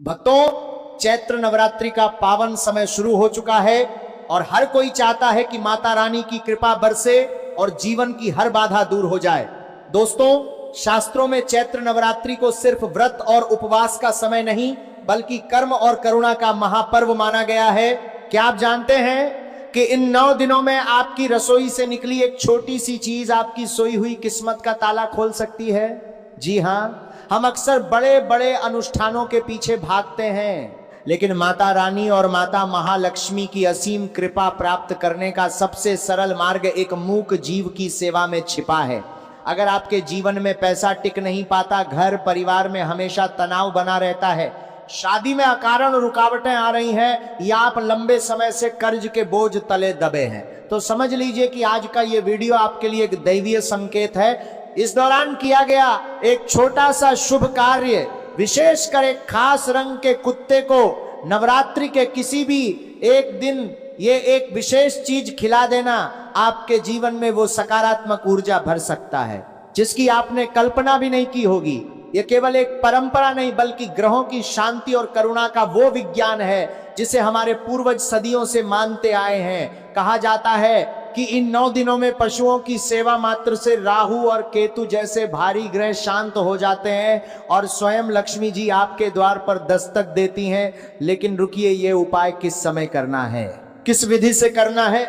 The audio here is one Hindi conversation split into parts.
भक्तों, चैत्र नवरात्रि का पावन समय शुरू हो चुका है और हर कोई चाहता है कि माता रानी की कृपा बरसे और जीवन की हर बाधा दूर हो जाए। दोस्तों, शास्त्रों में चैत्र नवरात्रि को सिर्फ व्रत और उपवास का समय नहीं बल्कि कर्म और करुणा का महापर्व माना गया है। क्या आप जानते हैं कि इन 9 दिनों में आपकी रसोई से निकली एक छोटी सी चीज आपकी सोई हुई किस्मत का ताला खोल सकती है? जी हाँ, हम अक्सर बड़े बड़े अनुष्ठानों के पीछे भागते हैं, लेकिन माता रानी और माता महालक्ष्मी की असीम कृपा प्राप्त करने का सबसे सरल मार्ग एक मूक जीव की सेवा में छिपा है। अगर आपके जीवन में पैसा टिक नहीं पाता, घर परिवार में हमेशा तनाव बना रहता है, शादी में अकारण रुकावटें आ रही हैं, या आप लंबे समय से कर्ज के बोझ तले दबे हैं, तो समझ लीजिए कि आज का ये वीडियो आपके लिए एक दैवीय संकेत है। इस दौरान किया गया एक छोटा सा शुभ कार्य, विशेषकर एक खास रंग के कुत्ते को नवरात्रि के किसी भी एक दिन ये एक विशेष चीज खिला देना, आपके जीवन में वो सकारात्मक ऊर्जा भर सकता है जिसकी आपने कल्पना भी नहीं की होगी। ये केवल एक परंपरा नहीं बल्कि ग्रहों की शांति और करुणा का वो विज्ञान है जिसे हमारे पूर्वज सदियों से मानते आए हैं। कहा जाता है कि इन 9 दिनों में पशुओं की सेवा मात्र से राहु और केतु जैसे भारी ग्रह शांत हो जाते हैं और स्वयं लक्ष्मी जी आपके द्वार पर दस्तक देती हैं। लेकिन रुकिए, ये उपाय किस समय करना है, किस विधि से करना है,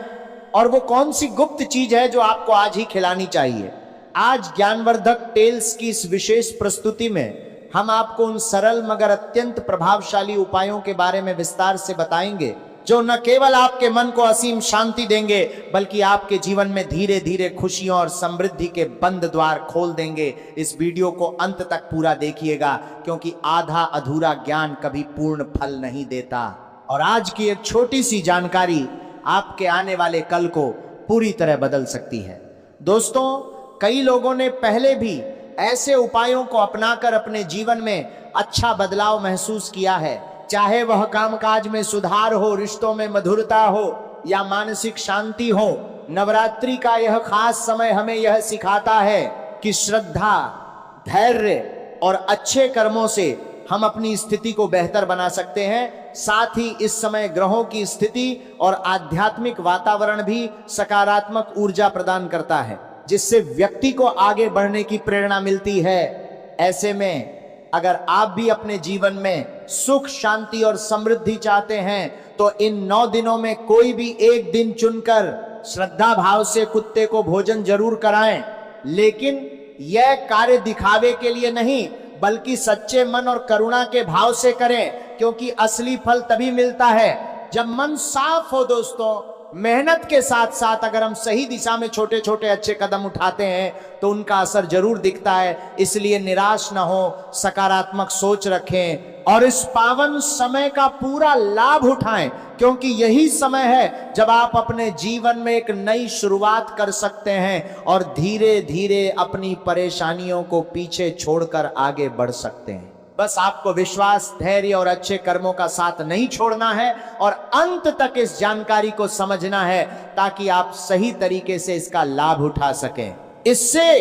और वो कौन सी गुप्त चीज है जो आपको आज ही खिलानी चाहिए? आज ज्ञानवर्धक टेल्स की इस विशेष प्रस्तुति में हम आपको उन सरल मगर अत्यंत प्रभावशाली उपायों के बारे में विस्तार से बताएंगे जो न केवल आपके मन को असीम शांति देंगे बल्कि आपके जीवन में धीरे धीरे खुशियों और समृद्धि के बंद द्वार खोल देंगे। इस वीडियो को अंत तक पूरा देखिएगा, क्योंकि आधा अधूरा ज्ञान कभी पूर्ण फल नहीं देता। और आज की एक छोटी सी जानकारी आपके आने वाले कल को पूरी तरह बदल सकती है। दोस्तों, कई लोगों ने पहले भी ऐसे उपायों को अपनाकर अपने जीवन में अच्छा बदलाव महसूस किया है, चाहे वह कामकाज में सुधार हो, रिश्तों में मधुरता हो या मानसिक शांति हो। नवरात्रि का यह खास समय हमें यह सिखाता है कि श्रद्धा, धैर्य और अच्छे कर्मों से हम अपनी स्थिति को बेहतर बना सकते हैं। साथ ही इस समय ग्रहों की स्थिति और आध्यात्मिक वातावरण भी सकारात्मक ऊर्जा प्रदान करता है, जिससे व्यक्ति को आगे बढ़ने की प्रेरणा मिलती है। ऐसे में अगर आप भी अपने जीवन में सुख, शांति और समृद्धि चाहते हैं तो इन 9 दिनों में कोई भी एक दिन चुनकर श्रद्धा भाव से कुत्ते को भोजन जरूर कराएं, लेकिन यह कार्य दिखावे के लिए नहीं बल्कि सच्चे मन और करुणा के भाव से करें, क्योंकि असली फल तभी मिलता है जब मन साफ हो। दोस्तों, मेहनत के साथ साथ अगर हम सही दिशा में छोटे छोटे अच्छे कदम उठाते हैं तो उनका असर जरूर दिखता है। इसलिए निराश न हो, सकारात्मक सोच रखें और इस पावन समय का पूरा लाभ उठाएं, क्योंकि यही समय है जब आप अपने जीवन में एक नई शुरुआत कर सकते हैं और धीरे धीरे अपनी परेशानियों को पीछे छोड़कर आगे बढ़ सकते हैं। बस आपको विश्वास, धैर्य और अच्छे कर्मों का साथ नहीं छोड़ना है और अंत तक इस जानकारी को समझना है ताकि आप सही तरीके से इसका लाभ उठा सकें। इससे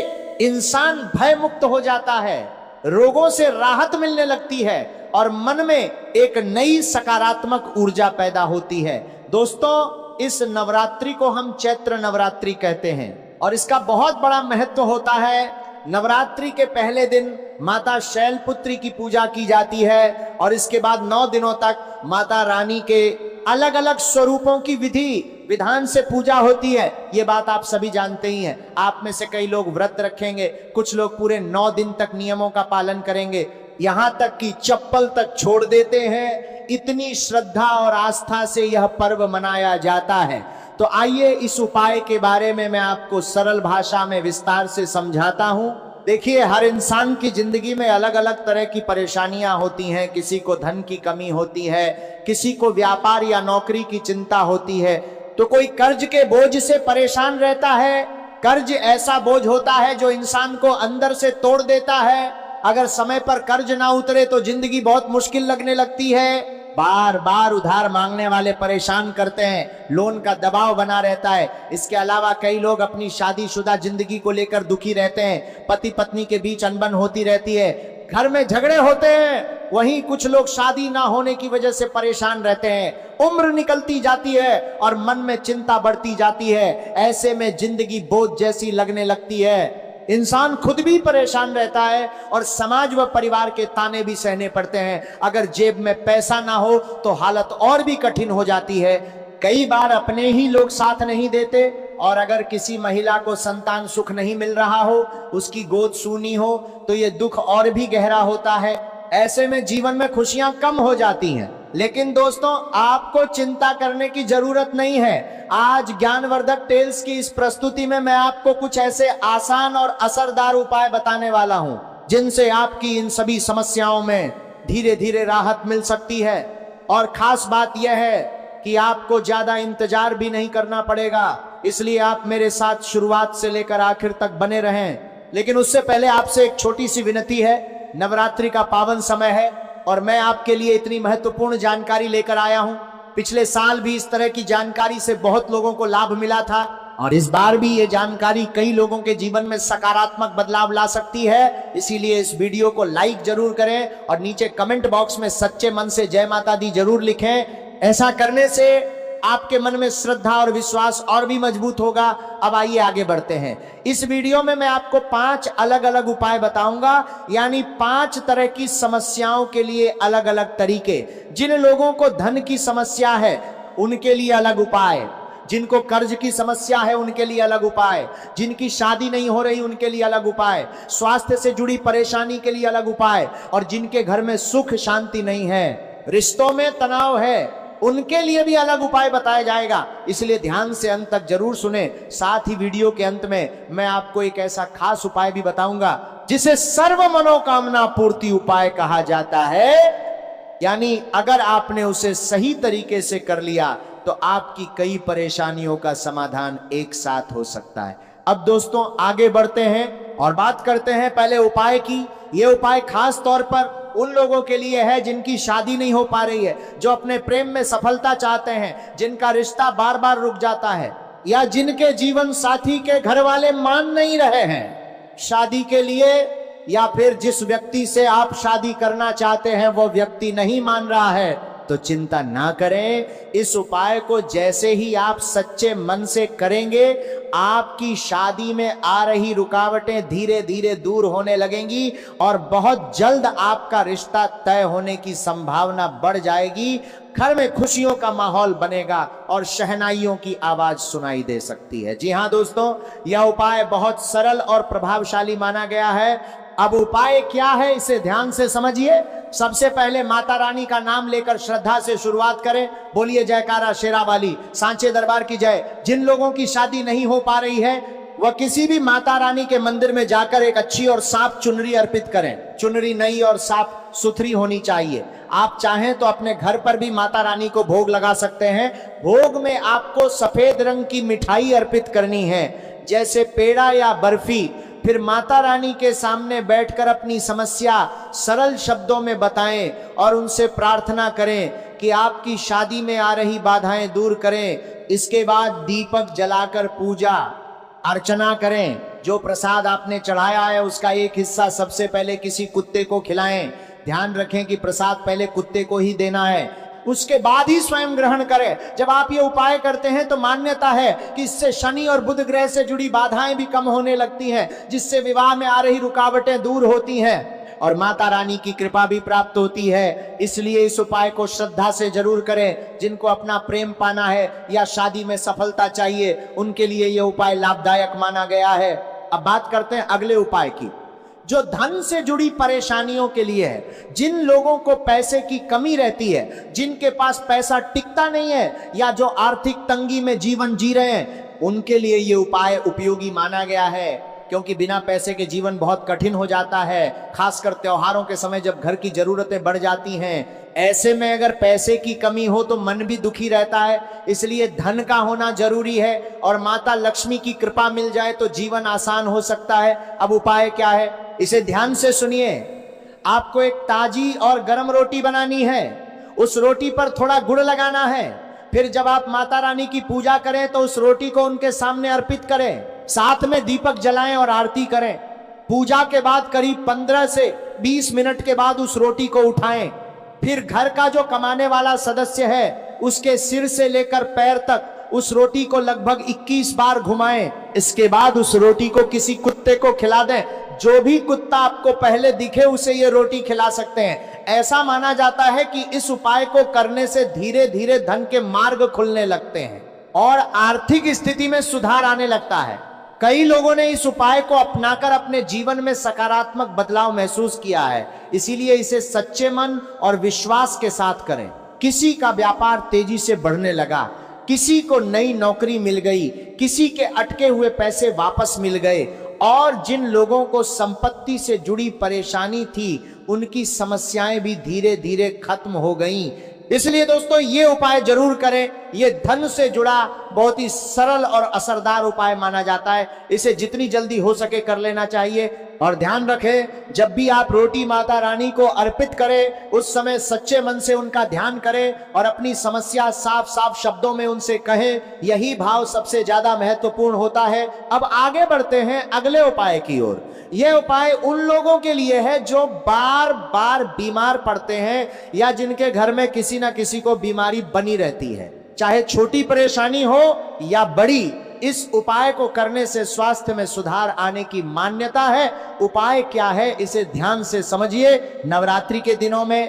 इंसान भय मुक्त हो जाता है, रोगों से राहत मिलने लगती है और मन में एक नई सकारात्मक ऊर्जा पैदा होती है। दोस्तों, इस नवरात्रि को हम चैत्र नवरात्रि कहते हैं और इसका बहुत बड़ा महत्व होता है। नवरात्रि के पहले दिन माता शैलपुत्री की पूजा की जाती है और इसके बाद 9 दिनों तक माता रानी के अलग अलग स्वरूपों की विधि विधान से पूजा होती है। ये बात आप सभी जानते ही हैं। आप में से कई लोग व्रत रखेंगे, कुछ लोग पूरे 9 दिन तक नियमों का पालन करेंगे, यहाँ तक कि चप्पल तक छोड़ देते हैं। इतनी श्रद्धा और आस्था से यह पर्व मनाया जाता है। तो आइए इस उपाय के बारे में मैं आपको सरल भाषा में विस्तार से समझाता हूं। देखिए, हर इंसान की जिंदगी में अलग अलग तरह की परेशानियां होती हैं। किसी को धन की कमी होती है, किसी को व्यापार या नौकरी की चिंता होती है, तो कोई कर्ज के बोझ से परेशान रहता है। कर्ज ऐसा बोझ होता है जो इंसान को अंदर से तोड़ देता है। अगर समय पर कर्ज ना उतरे तो जिंदगी बहुत मुश्किल लगने लगती है। बार बार उधार मांगने वाले परेशान करते हैं, लोन का दबाव बना रहता है। इसके अलावा कई लोग अपनी शादीशुदा जिंदगी को लेकर दुखी रहते हैं, पति पत्नी के बीच अनबन होती रहती है, घर में झगड़े होते हैं, वहीं कुछ लोग शादी ना होने की वजह से परेशान रहते हैं। उम्र निकलती जाती है और मन में चिंता बढ़ती जाती है। ऐसे में जिंदगी बोझ जैसी लगने लगती है। इंसान खुद भी परेशान रहता है और समाज व परिवार के ताने भी सहने पड़ते हैं। अगर जेब में पैसा ना हो तो हालत और भी कठिन हो जाती है। कई बार अपने ही लोग साथ नहीं देते, और अगर किसी महिला को संतान सुख नहीं मिल रहा हो, उसकी गोद सूनी हो, तो ये दुख और भी गहरा होता है। ऐसे में जीवन में खुशियां कम हो जाती हैं। लेकिन दोस्तों, आपको चिंता करने की जरूरत नहीं है। आज ज्ञानवर्धक टेल्स की इस प्रस्तुति में मैं आपको कुछ ऐसे आसान और असरदार उपाय बताने वाला हूं, जिनसे आपकी इन सभी समस्याओं में धीरे धीरे राहत मिल सकती है। और खास बात यह है कि आपको ज्यादा इंतजार भी नहीं करना पड़ेगा, इसलिए आप मेरे साथ शुरुआत से लेकर आखिर तक बने रहें। लेकिन उससे पहले आपसे एक छोटी सी विनती है। नवरात्रि का पावन समय है और मैं आपके लिए इतनी महत्वपूर्ण जानकारी लेकर आया हूं। पिछले साल भी इस तरह की जानकारी से बहुत लोगों को लाभ मिला था, और इस बार भी ये जानकारी कई लोगों के जीवन में सकारात्मक बदलाव ला सकती है। इसीलिए इस वीडियो को लाइक जरूर करें और नीचे कमेंट बॉक्स में सच्चे मन से जय माता दी जरूर लिखें। ऐसा करने से आपके मन में श्रद्धा और विश्वास और भी मजबूत होगा। अब आइए आगे बढ़ते हैं। इस वीडियो में मैं आपको 5 अलग अलग उपाय बताऊंगा, यानी 5 तरह की समस्याओं के लिए अलग अलग तरीके। जिन लोगों को धन की समस्या है उनके लिए अलग उपाय, जिनको कर्ज की समस्या है उनके लिए अलग उपाय, जिनकी शादी नहीं हो रही उनके लिए अलग उपाय, स्वास्थ्य से जुड़ी परेशानी के लिए अलग उपाय, और जिनके घर में सुख शांति नहीं है, रिश्तों में तनाव है, उनके लिए भी अलग उपाय बताया जाएगा। इसलिए ध्यान से अंत तक जरूर सुने। साथ ही वीडियो के अंत में मैं आपको एक ऐसा खास उपाय भी बताऊंगा जिसे सर्व मनोकामना पूर्ति उपाय कहा जाता है। यानी अगर आपने उसे सही तरीके से कर लिया तो आपकी कई परेशानियों का समाधान एक साथ हो सकता है। अब दोस्तों, आगे बढ़ते हैं और बात करते हैं पहले उपाय की। यह उपाय खास तौर पर उन लोगों के लिए है जिनकी शादी नहीं हो पा रही है, जो अपने प्रेम में सफलता चाहते हैं, जिनका रिश्ता बार बार रुक जाता है, या जिनके जीवन साथी के घर वाले मान नहीं रहे हैं शादी के लिए, या फिर जिस व्यक्ति से आप शादी करना चाहते हैं वो व्यक्ति नहीं मान रहा है, तो चिंता ना करें। इस उपाय को जैसे ही आप सच्चे मन से करेंगे, आपकी शादी में आ रही रुकावटें धीरे धीरे दूर होने लगेंगी और बहुत जल्द आपका रिश्ता तय होने की संभावना बढ़ जाएगी। घर में खुशियों का माहौल बनेगा और शहनाइयों की आवाज सुनाई दे सकती है। जी हाँ दोस्तों, यह उपाय बहुत सरल और प्रभावशाली माना गया है। अब उपाय क्या है, इसे ध्यान से समझिए। सबसे पहले माता रानी का नाम लेकर श्रद्धा से शुरुआत करें। बोलिए जयकारा शेरा वाली, सांचे दरबार की जय। जिन लोगों की शादी नहीं हो पा रही है वह किसी भी माता रानी के मंदिर में जाकर एक अच्छी और साफ चुनरी अर्पित करें। चुनरी नई और साफ सुथरी होनी चाहिए। आप चाहें तो अपने घर पर भी माता रानी को भोग लगा सकते हैं। भोग में आपको सफेद रंग की मिठाई अर्पित करनी है, जैसे पेड़ा या बर्फी। फिर माता रानी के सामने बैठकर अपनी समस्या सरल शब्दों में बताएं और उनसे प्रार्थना करें कि आपकी शादी में आ रही बाधाएं दूर करें। इसके बाद दीपक जलाकर पूजा अर्चना करें। जो प्रसाद आपने चढ़ाया है उसका एक हिस्सा सबसे पहले किसी कुत्ते को खिलाएं। ध्यान रखें कि प्रसाद पहले कुत्ते को ही देना है, उसके बाद ही स्वयं ग्रहण करें। जब आप ये उपाय करते हैं तो मान्यता है कि इससे शनि और बुध ग्रह से जुड़ी बाधाएं भी कम होने लगती हैं, जिससे विवाह में आ रही रुकावटें दूर होती हैं और माता रानी की कृपा भी प्राप्त होती है। इसलिए इस उपाय को श्रद्धा से जरूर करें। जिनको अपना प्रेम पाना है या शादी में सफलता चाहिए, उनके लिए यह उपाय लाभदायक माना गया है। अब बात करते हैं अगले उपाय की, जो धन से जुड़ी परेशानियों के लिए है। जिन लोगों को पैसे की कमी रहती है, जिनके पास पैसा टिकता नहीं है, या जो आर्थिक तंगी में जीवन जी रहे हैं, उनके लिए ये उपाय उपयोगी माना गया है। क्योंकि बिना पैसे के जीवन बहुत कठिन हो जाता है, खासकर त्योहारों के समय जब घर की जरूरतें बढ़ जाती हैं। ऐसे में अगर पैसे की कमी हो तो मन भी दुखी रहता है। इसलिए धन का होना जरूरी है और माता लक्ष्मी की कृपा मिल जाए तो जीवन आसान हो सकता है। अब उपाय क्या है, इसे ध्यान से सुनिए। आपको एक ताजी और गर्म रोटी बनानी है। उस रोटी पर थोड़ा गुड़ लगाना है। फिर जब आप माता रानी की पूजा करें तो उस रोटी को उनके सामने अर्पित करें। साथ में दीपक जलाएं और आरती करें। पूजा के बाद करीब 15 से 20 मिनट के बाद उस रोटी को उठाएं। फिर घर का जो कमाने वाला सदस्य है उसके सिर से लेकर पैर तक उस रोटी को लगभग 21 बार घुमाएं। इसके बाद उस रोटी को किसी कुत्ते को खिला दें। जो भी कुत्ता आपको पहले दिखे उसे ये रोटी खिला सकते हैं। ऐसा माना जाता है कि इस उपाय को करने से धीरे धीरे धन के मार्ग खुलने लगते हैं और आर्थिक स्थिति में सुधार आने लगता है। कई लोगों ने इस उपाय को अपनाकर अपने जीवन में सकारात्मक बदलाव महसूस किया है। इसीलिए इसे सच्चे मन और विश्वास के साथ करें। किसी का व्यापार तेजी से बढ़ने लगा, किसी को नई नौकरी मिल गई, किसी के अटके हुए पैसे वापस मिल गए और जिन लोगों को संपत्ति से जुड़ी परेशानी थी उनकी समस्याएं भी धीरे धीरे खत्म हो गईं। इसलिए दोस्तों ये उपाय जरूर करें। ये धन से जुड़ा बहुत ही सरल और असरदार उपाय माना जाता है। इसे जितनी जल्दी हो सके कर लेना चाहिए। और ध्यान रखें, जब भी आप रोटी माता रानी को अर्पित करें उस समय सच्चे मन से उनका ध्यान करें और अपनी समस्या साफ साफ शब्दों में उनसे कहें। यही भाव सबसे ज्यादा महत्वपूर्ण होता है। अब आगे बढ़ते हैं अगले उपाय की ओर। यह उपाय उन लोगों के लिए है जो बार बार बीमार पड़ते हैं या जिनके घर में किसी ना किसी को बीमारी बनी रहती है, चाहे छोटी परेशानी हो या बड़ी। इस उपाय को करने से स्वास्थ्य में सुधार आने की मान्यता है। उपाय क्या है इसे ध्यान से समझिए। नवरात्रि के दिनों में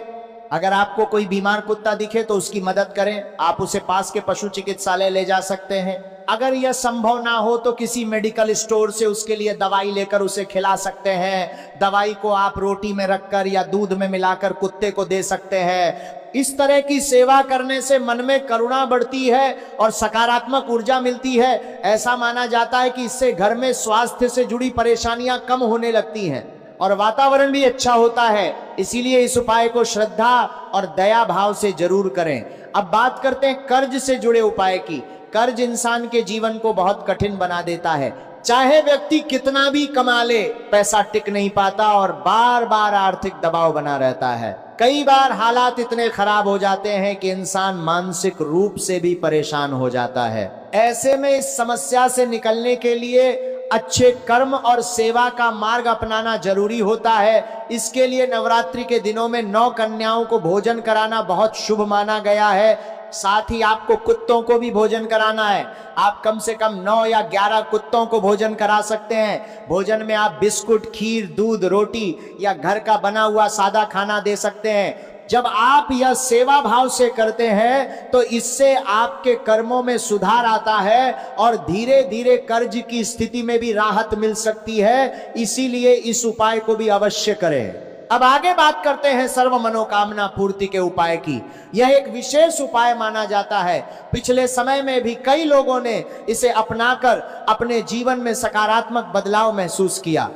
अगर आपको कोई बीमार कुत्ता दिखे तो उसकी मदद करें। आप उसे पास के पशु चिकित्सालय ले जा सकते हैं। अगर यह संभव ना हो तो किसी मेडिकल स्टोर से उसके लिए दवाई लेकर उसे खिला सकते हैं। दवाई को आप रोटी में रखकर या दूध में मिलाकर कुत्ते को दे सकते हैं। इस तरह की सेवा करने से मन में करुणा बढ़ती है और सकारात्मक ऊर्जा मिलती है। ऐसा माना जाता है कि इससे घर में स्वास्थ्य से जुड़ी परेशानियां कम होने लगती हैं और वातावरण भी अच्छा होता है। इसीलिए इस उपाय को श्रद्धा और दया भाव से जरूर करें। अब बात करते हैं कर्ज से जुड़े उपाय की। कर्ज इंसान के जीवन को बहुत कठिन बना देता है। चाहे व्यक्ति कितना भी कमा ले, पैसा टिक नहीं पाता और बार बार आर्थिक दबाव बना रहता है। कई बार हालात इतने खराब हो जाते हैं कि इंसान मानसिक रूप से भी परेशान हो जाता है। ऐसे में इस समस्या से निकलने के लिए अच्छे कर्म और सेवा का मार्ग अपनाना जरूरी होता है। इसके लिए नवरात्रि के दिनों में 9 कन्याओं को भोजन कराना बहुत शुभ माना गया है। साथ ही आपको कुत्तों को भी भोजन कराना है। आप कम से कम 9 या 11 कुत्तों को भोजन करा सकते हैं। भोजन में आप बिस्कुट, खीर, दूध, रोटी या घर का बना हुआ सादा खाना दे सकते हैं। जब आप यह सेवा भाव से करते हैं तो इससे आपके कर्मों में सुधार आता है और धीरे धीरे कर्ज की स्थिति में भी राहत मिल सकती है। इसीलिए इस उपाय को भी अवश्य करें। अब आगे बात करते हैं सर्व मनोकामना पूर्ति के उपाय की। यह एक विशेष उपाय माना जाता है। पिछले समय में भी कई लोगों ने इसे अपनाकर अपने जीवन में सकारात्मक बदलाव महसूस किया।